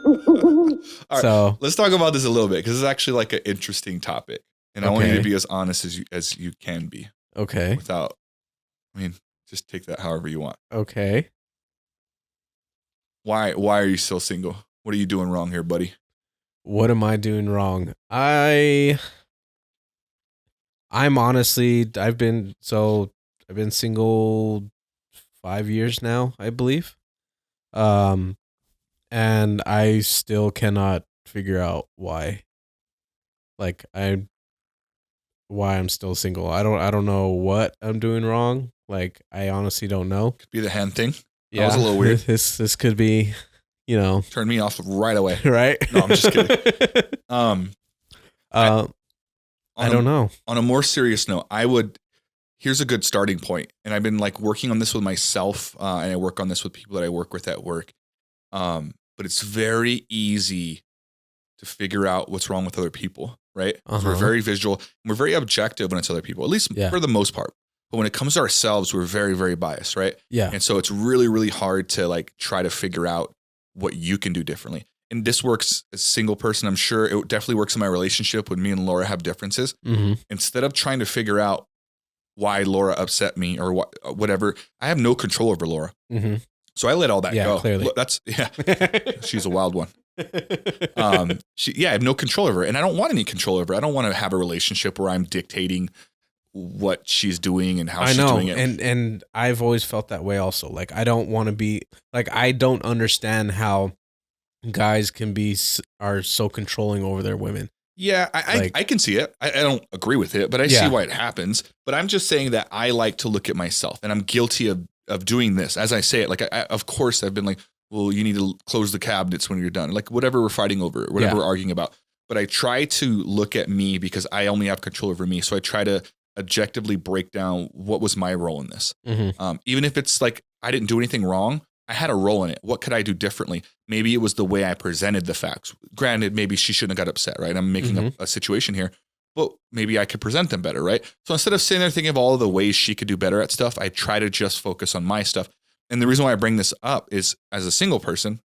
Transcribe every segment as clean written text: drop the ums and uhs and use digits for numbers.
All right, So let's talk about this a little bit because it's actually like an interesting topic, and I want you to be as honest as you can be. Okay. Without, I mean, just take that however you want. Okay. Why are you still single? What are you doing wrong here, buddy? What am I doing wrong? I'm honestly I've been single 5 years now, I believe. And I still cannot figure out why. Like why I'm still single. I don't know what I'm doing wrong. Like I honestly don't know. Could be the hand thing. Yeah. That was a little weird. This could be, turn me off right away. Right? No, I'm just kidding. I don't know. On a more serious note, here's a good starting point. And I've been like working on this with myself, and I work on this with people that I work with at work. But it's very easy to figure out what's wrong with other people, right? We're very visual. And we're very objective when it's other people, at least for the most part. But when it comes to ourselves, we're very, very biased, right? Yeah. And so it's really, really hard to like try to figure out what you can do differently. And this works as a single person. I'm sure it definitely works in my relationship when me and Laura have differences. Mm-hmm. Instead of trying to figure out why Laura upset me or whatever, I have no control over Laura. Mm-hmm. So I let all that go. Clearly. She's a wild one. I have no control over her, and I don't want any control over her. I don't want to have a relationship where I'm dictating what she's doing and how she's doing it. And I've always felt that way also. Like I don't want to be like, I don't understand how guys are so controlling over their women. Yeah, I can see it. I don't agree with it, but I see why it happens. But I'm just saying that I like to look at myself, and I'm guilty of doing this. As I say it, like of course I've been like, well, you need to close the cabinets when you're done. Like whatever we're fighting over, whatever we're arguing about. But I try to look at me because I only have control over me. So I try to objectively break down what was my role in this. Mm-hmm. Even if it's like I didn't do anything wrong, I had a role in it. What could I do differently? Maybe it was the way I presented the facts. Granted, maybe she shouldn't have got upset, right? I'm making a situation here, but maybe I could present them better, right? So instead of sitting there thinking of all of the ways she could do better at stuff, I try to just focus on my stuff. And the reason why I bring this up is as a single person,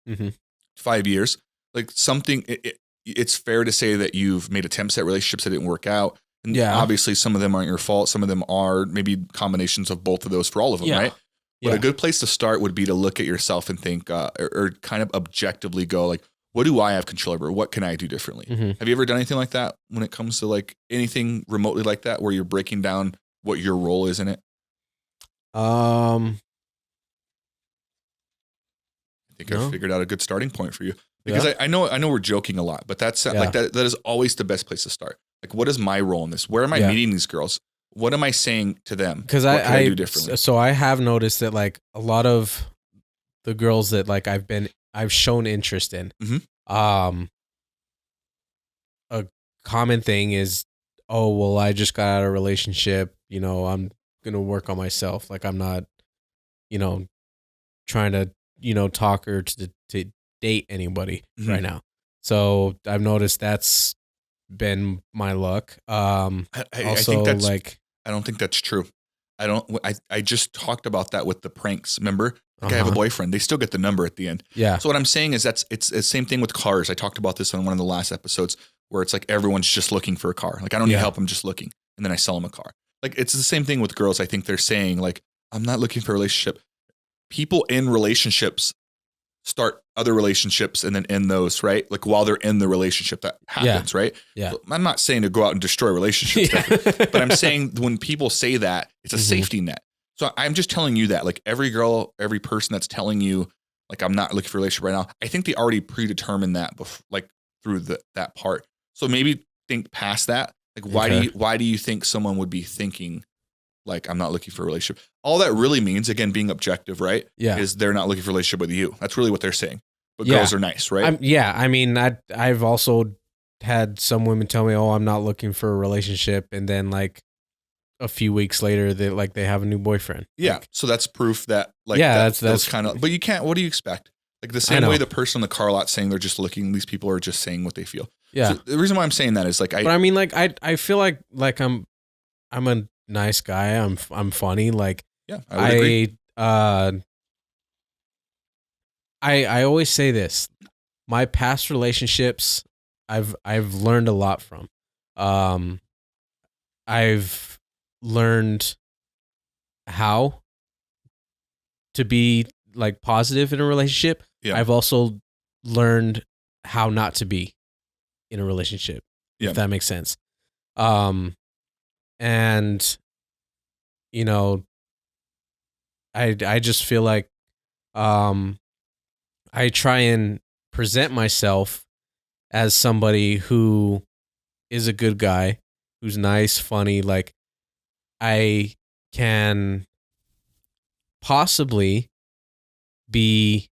5 years, like it's fair to say that you've made attempts at relationships that didn't work out. And obviously some of them aren't your fault. Some of them are maybe combinations of both of those for all of them, right? But a good place to start would be to look at yourself and think, or kind of objectively go like, what do I have control over? What can I do differently? Have you ever done anything like that when it comes to like anything remotely like that, where you're breaking down what your role is in it? I think I figured out a good starting point for you because I know we're joking a lot, but that's like that is always the best place to start. Like, what is my role in this? Where am I meeting these girls? What am I saying to them? Because I do differently? So I have noticed that like a lot of the girls that like I've shown interest in, a common thing is, oh, well, I just got out of a relationship. I'm going to work on myself. Like I'm not, trying to, talk or to date anybody right now. So I've noticed that's been my luck. I don't think that's true. I just talked about that with the pranks. Remember? Like I have a boyfriend. They still get the number at the end. Yeah. So what I'm saying is it's the same thing with cars. I talked about this on one of the last episodes where it's like everyone's just looking for a car. Like I don't need help. I'm just looking. And then I sell them a car. Like it's the same thing with girls. I think they're saying like, I'm not looking for a relationship. People in relationships start other relationships and then end those, right? Like while they're in the relationship that happens, right? Yeah. So I'm not saying to go out and destroy relationships, but I'm saying when people say that, it's a safety net. So I'm just telling you that like every girl, every person that's telling you like, I'm not looking for a relationship right now, I think they already predetermined that like through that part. So maybe think past that. Like, why do you think someone would be thinking like, I'm not looking for a relationship? All that really means, again, being objective, right? Yeah. Is they're not looking for a relationship with you. That's really what they're saying. But girls are nice, right? I mean, I've also had some women tell me, oh, I'm not looking for a relationship. And then like a few weeks later, they have a new boyfriend. Yeah. Like, so that's proof that like, that's kind of, but you can't, what do you expect? Like the same way the person in the car lot saying they're just looking, these people are just saying what they feel. Yeah. So the reason why I'm saying that is like, but I mean, like, I feel like I'm a nice guy. I'm funny. Like, yeah, I would agree. I always say this. my past relationships, I've learned a lot from. I've learned how to be like positive in a relationship. Yeah. I've also learned how not to be in a relationship, if that makes sense. And you know, I just feel like I try and present myself as somebody who is a good guy, who's nice, funny. Like, I can possibly be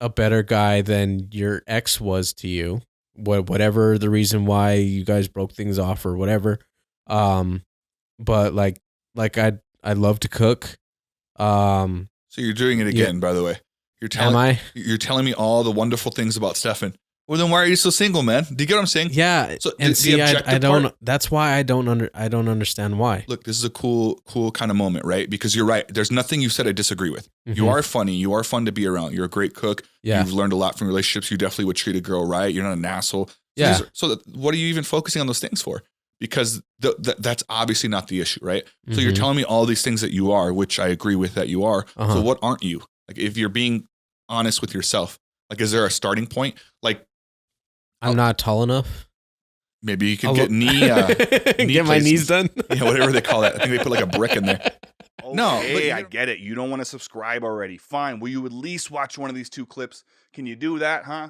a better guy than your ex was to you. Whatever the reason why you guys broke things off or whatever. But like I love to cook. So you're doing it again, by the way. You're telling me all the wonderful things about Stefan. Well, then why are you so single, man? Do you get what I'm saying? Yeah. So and see, I don't. That's why I don't understand why. Look, this is a cool kind of moment, right? Because you're right. There's nothing you said I disagree with. Mm-hmm. You are funny. You are fun to be around. You're a great cook. Yeah. You've learned a lot from relationships. You definitely would treat a girl right. You're not an asshole. So what are you even focusing on those things for? Because that's obviously not the issue, right? Mm-hmm. So you're telling me all these things that you are, which I agree with that you are. Uh-huh. So what aren't you? Like, if you're being honest with yourself, like, is there a starting point? Like, I'm not tall enough. Maybe you can get knee get my knees done. Yeah, whatever they call that. I think they put like a brick in there. Okay, no, I get it. You don't want to subscribe already. Fine. Will you at least watch one of these 2 clips? Can you do that, huh?